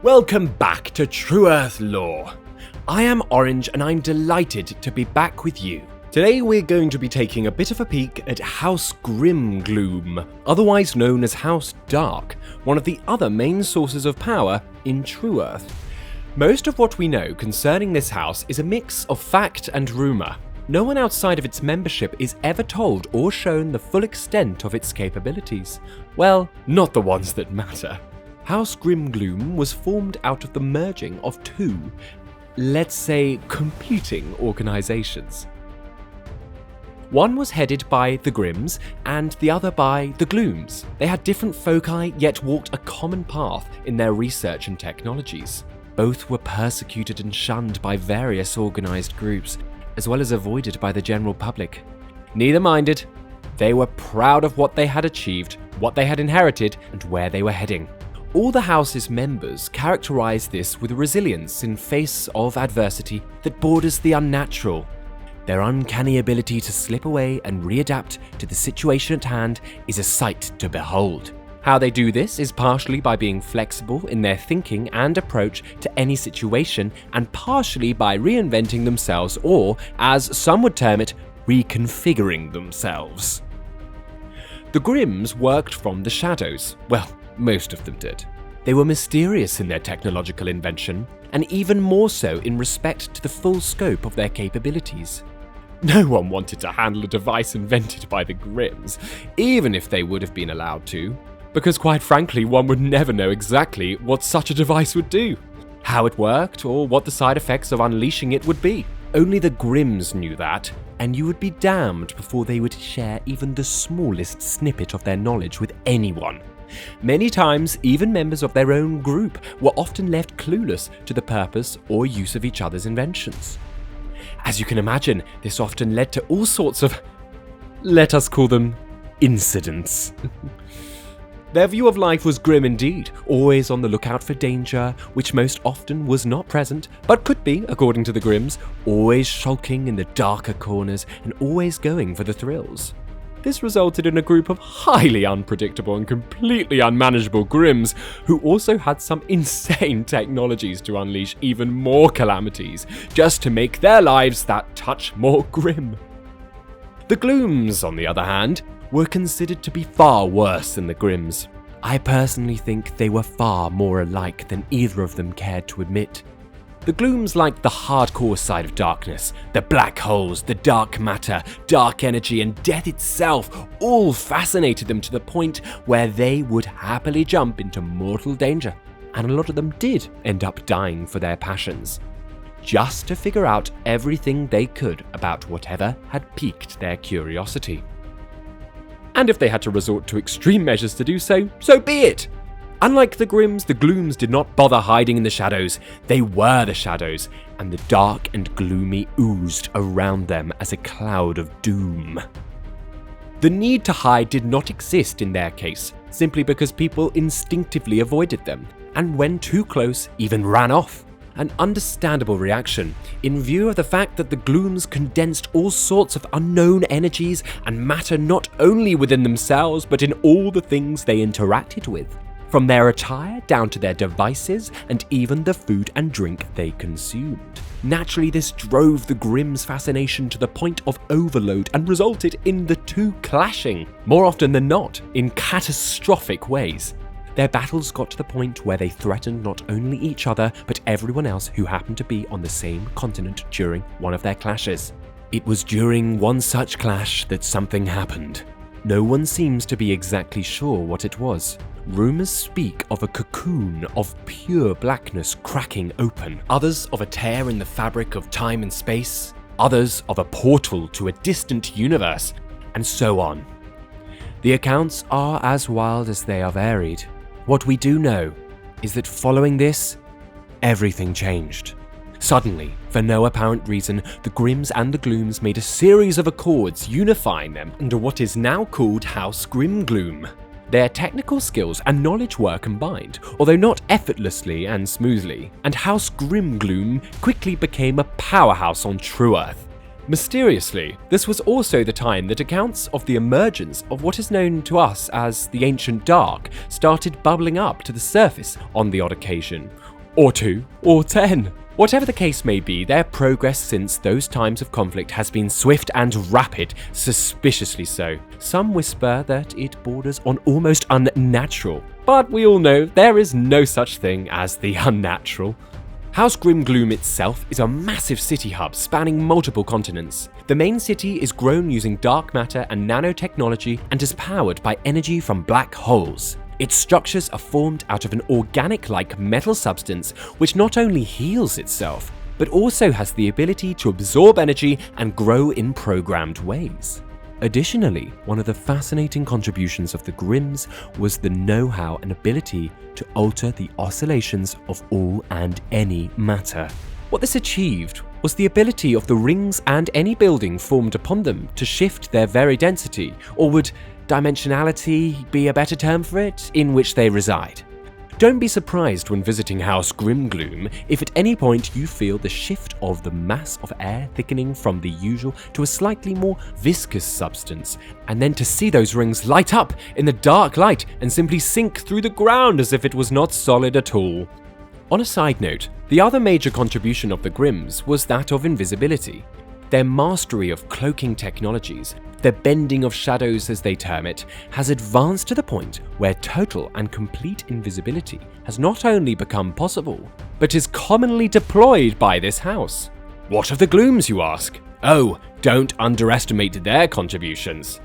Welcome back to TrueEarth Lore. I am Orange and I'm delighted to be back with you. Today we're going to be taking a bit of a peek at House GrimGloom, otherwise known as House Dark, one of the other main sources of power in TrueEarth. Most of what we know concerning this house is a mix of fact and rumour. No one outside of its membership is ever told or shown the full extent of its capabilities. Well, not the ones that matter. House GrimGloom was formed out of the merging of two, let's say, competing organisations. One was headed by the Grims and the other by the Glooms. They had different foci yet walked a common path in their research and technologies. Both were persecuted and shunned by various organised groups, as well as avoided by the general public. Neither minded, they were proud of what they had achieved, what they had inherited, and where they were heading. All the house's members characterise this with resilience in face of adversity that borders the unnatural. Their uncanny ability to slip away and readapt to the situation at hand is a sight to behold. How they do this is partially by being flexible in their thinking and approach to any situation, and partially by reinventing themselves, or, as some would term it, reconfiguring themselves. The Grims worked from the shadows. Well, most of them did. They were mysterious in their technological invention, and even more so in respect to the full scope of their capabilities. No one wanted to handle a device invented by the Grims, even if they would have been allowed to, because quite frankly one would never know exactly what such a device would do, how it worked, or what the side effects of unleashing it would be. Only the Grims knew that, and you would be damned before they would share even the smallest snippet of their knowledge with anyone. Many times, even members of their own group were often left clueless to the purpose or use of each other's inventions. As you can imagine, this often led to all sorts of, let us call them, incidents. Their view of life was grim indeed, always on the lookout for danger, which most often was not present, but could be, according to the Grims, always shulking in the darker corners and always going for the thrills. This resulted in a group of highly unpredictable and completely unmanageable Grims who also had some insane technologies to unleash even more calamities, just to make their lives that touch more grim. The Glooms, on the other hand, were considered to be far worse than the Grims. I personally think they were far more alike than either of them cared to admit. The Glooms liked the hardcore side of darkness. The black holes, the dark matter, dark energy, and death itself all fascinated them to the point where they would happily jump into mortal danger. And a lot of them did end up dying for their passions, just to figure out everything they could about whatever had piqued their curiosity. And if they had to resort to extreme measures to do so, so be it! Unlike the Grims, the Glooms did not bother hiding in the shadows. They were the shadows, and the dark and gloomy oozed around them as a cloud of doom. The need to hide did not exist in their case, simply because people instinctively avoided them, and when too close, even ran off. An understandable reaction, in view of the fact that the Glooms condensed all sorts of unknown energies and matter not only within themselves, but in all the things they interacted with. From their attire down to their devices and even the food and drink they consumed. Naturally, this drove the Grims' fascination to the point of overload and resulted in the two clashing, more often than not, in catastrophic ways. Their battles got to the point where they threatened not only each other, but everyone else who happened to be on the same continent during one of their clashes. It was during one such clash that something happened. No one seems to be exactly sure what it was. Rumours speak of a cocoon of pure blackness cracking open, others of a tear in the fabric of time and space, others of a portal to a distant universe, and so on. The accounts are as wild as they are varied. What we do know is that following this, everything changed. Suddenly, for no apparent reason, the Grims and the Glooms made a series of accords unifying them under what is now called House GrimGloom. Their technical skills and knowledge were combined, although not effortlessly and smoothly, and House GrimGloom quickly became a powerhouse on TrueEarth. Mysteriously, this was also the time that accounts of the emergence of what is known to us as the Ancient Dark started bubbling up to the surface on the odd occasion, or 2, or 10. Whatever the case may be, their progress since those times of conflict has been swift and rapid, suspiciously so. Some whisper that it borders on almost unnatural, but we all know there is no such thing as the unnatural. House GrimGloom itself is a massive city hub spanning multiple continents. The main city is grown using dark matter and nanotechnology and is powered by energy from black holes. Its structures are formed out of an organic-like metal substance which not only heals itself, but also has the ability to absorb energy and grow in programmed ways. Additionally, one of the fascinating contributions of the Grims was the know-how and ability to alter the oscillations of all and any matter. What this achieved was the ability of the rings and any building formed upon them to shift their very density, or would dimensionality be a better term for it, in which they reside. Don't be surprised when visiting House GrimGloom if at any point you feel the shift of the mass of air thickening from the usual to a slightly more viscous substance, and then to see those rings light up in the dark light and simply sink through the ground as if it was not solid at all. On a side note, the other major contribution of the Grims was that of invisibility. Their mastery of cloaking technologies, their bending of shadows as they term it, has advanced to the point where total and complete invisibility has not only become possible, but is commonly deployed by this house. What of the Glooms, you ask? Oh, don't underestimate their contributions.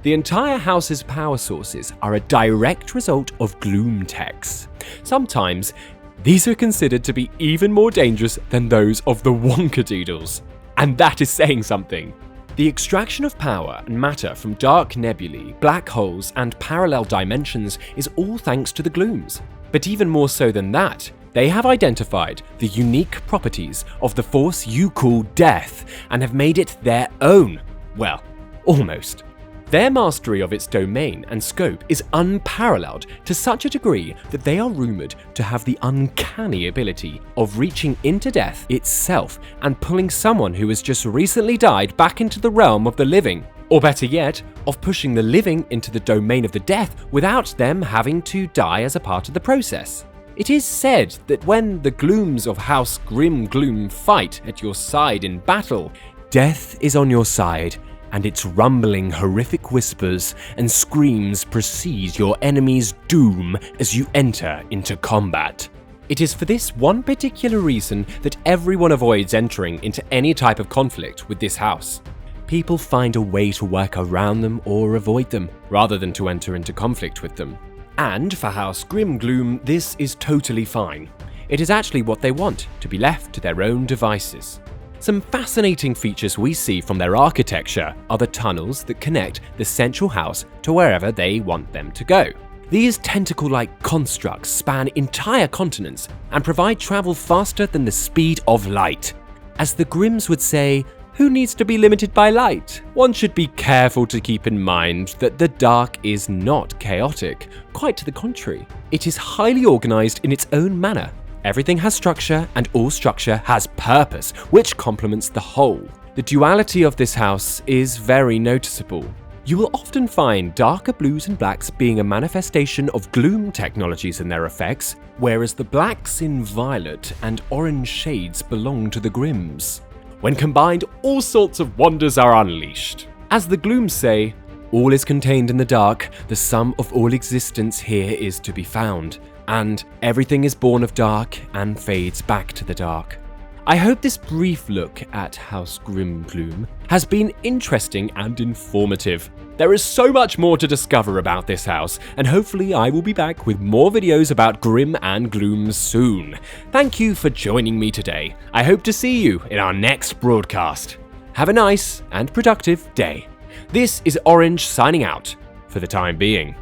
The entire house's power sources are a direct result of gloom techs. Sometimes, these are considered to be even more dangerous than those of the Wonkadoodles. And that is saying something. The extraction of power and matter from dark nebulae, black holes, and parallel dimensions is all thanks to the Glooms. But even more so than that, they have identified the unique properties of the force you call death and have made it their own. Well, almost. Their mastery of its domain and scope is unparalleled to such a degree that they are rumoured to have the uncanny ability of reaching into death itself and pulling someone who has just recently died back into the realm of the living. Or better yet, of pushing the living into the domain of the death without them having to die as a part of the process. It is said that when the Glooms of House GrimGloom fight at your side in battle, death is on your side, and its rumbling, horrific whispers and screams precede your enemy's doom as you enter into combat. It is for this one particular reason that everyone avoids entering into any type of conflict with this house. People find a way to work around them or avoid them, rather than to enter into conflict with them. And for House GrimGloom, this is totally fine. It is actually what they want, to be left to their own devices. Some fascinating features we see from their architecture are the tunnels that connect the central house to wherever they want them to go. These tentacle-like constructs span entire continents and provide travel faster than the speed of light. As the Grims would say, who needs to be limited by light? One should be careful to keep in mind that the dark is not chaotic, quite to the contrary. It is highly organized in its own manner. Everything has structure, and all structure has purpose, which complements the whole. The duality of this house is very noticeable. You will often find darker blues and blacks being a manifestation of gloom technologies in their effects, whereas the blacks in violet and orange shades belong to the Grims. When combined, all sorts of wonders are unleashed. As the Glooms say, all is contained in the dark, the sum of all existence here is to be found. And everything is born of dark and fades back to the dark. I hope this brief look at House GrimGloom has been interesting and informative. There is so much more to discover about this house, and hopefully I will be back with more videos about Grim and Gloom soon. Thank you for joining me today. I hope to see you in our next broadcast. Have a nice and productive day. This is Orange signing out for the time being.